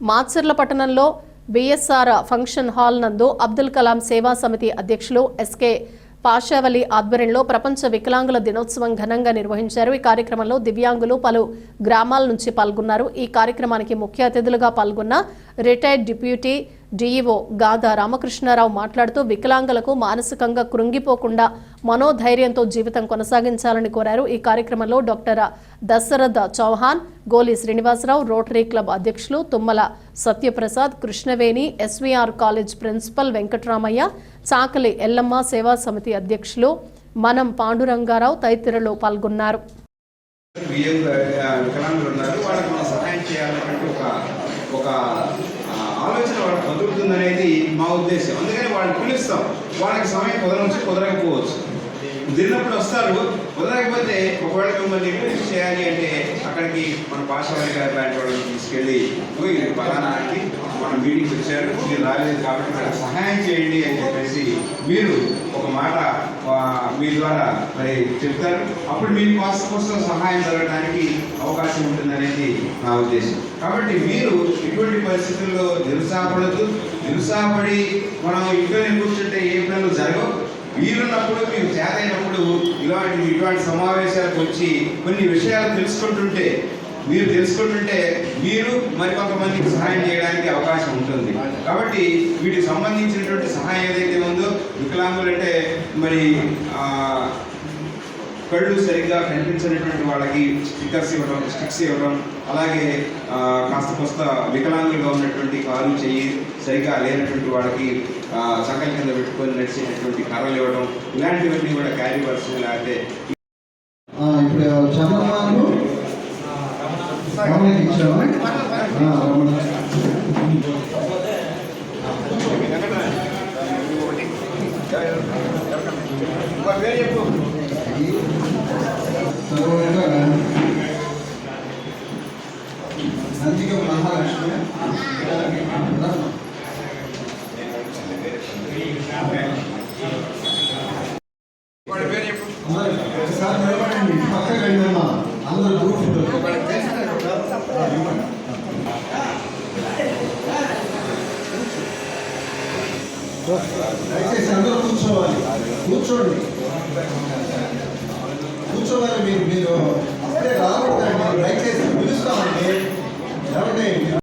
మాచర్ల పట్టణంలో BSR function hall నందు అబ్దుల్ కలాం సేవా సమితి అధ్యక్షులు ఎస్కే పాషావలి ఆధ్వర్యంలో ప్రపంచ వికలాంగుల దినోత్సవం ఘనంగా నిర్వహించారు। ఈ కార్యక్రమంలో దివ్యాంగులు పలు గ్రామాల నుంచి పాల్గొన్నారు। ఈ కార్యక్రమానికి ముఖ్య అతిథులుగా పాల్గొన్న రిటైర్డ్ డిప్యూటీ డిఈఓ గాదా రామకృష్ణారావు మాట్లాడుతూ వికలాంగులకు మానసికంగా కృంగిపోకుండా మనోధైర్యంతో జీవితం కొనసాగించాలని కోరారు। ఈ కార్యక్రమంలో డాక్టర్ దశరథ చౌహాన్, గోలి శ్రీనివాసరావు, రోటరీ క్లబ్ అధ్యక్షులు Tummala Satyaprasad, Krishnaveni, SVR college principal Venkataramayya, Chakali Yellamma Seva Samiti అధ్యక్షులు మనం పాండురంగారావు తదితరులు పాల్గొన్నారు। ఆలోచన వాళ్ళకి కుదురుతుందనేది మా ఉద్దేశం। అందుకని వాళ్ళని పిలుస్తాం। వాళ్ళకి సమయం కుదరవచ్చు, కుదరకపోవచ్చు, కుదిరినప్పుడు వస్తారు, కుదరకపోతే ఒకవేళ మిమ్మల్ని ఇంట్రెస్ట్ చేయాలి అంటే అక్కడికి మన పాషావళి గారి లాంటి వాళ్ళని తీసుకెళ్ళి పలానాకి మన మీటింగ్కి వచ్చారు, మీరు రాలేదు కాబట్టి ఇక్కడ సహాయం చేయండి అని చెప్పేసి మీరు ఒక మాట మీ ద్వారా మరి చెప్తారు। అప్పుడు మీకు కోసం సహాయం జరగడానికి అవకాశం ఉంటుందనేది నా ఉద్దేశం। కాబట్టి మీరు ఇటువంటి పరిస్థితుల్లో నిరుత్సాహపడి మనం ఇంట్లోనే కూర్చుంటే ఏ పనులు జరగవు। వీలున్నప్పుడు మీకు చేతైనప్పుడు ఇటువంటి సమావేశాలకు వచ్చి కొన్ని విషయాలు తెలుసుకుంటుంటే మీరు మరికొంతమందికి సహాయం చేయడానికి అవకాశం ఉంటుంది। కాబట్టి వీటికి సంబంధించినటువంటి సహాయం ఏదైతే ఉందో, వికలాంగులు అంటే మరి కళ్ళు సరిగ్గా కనిపించినటువంటి వాళ్ళకి స్టిక్స్ ఇవ్వడం, అలాగే కాస్త కొస్త వికలాంగులుగా ఉన్నటువంటి కాలు చెయ్యి సరిగ్గా లేనటువంటి వాళ్ళకి చక్కల కింద పెట్టుకొని నడిచేటటువంటి కర్రలు ఇవ్వడం, ఇలాంటివన్నీ కూడా క్యారీవర్స్ లేకపోతే నందిగ మహాలక్ష్మి ఒకసారి నిలబడండి, పక్కకి వెళ్ళమ్మా, అందరూ గ్రూప్ దయచేసి అందరూ కూర్చోవాలి, మీరు అప్పుడే రాకూడదండి, దయచేసి పిలుస్తామండి।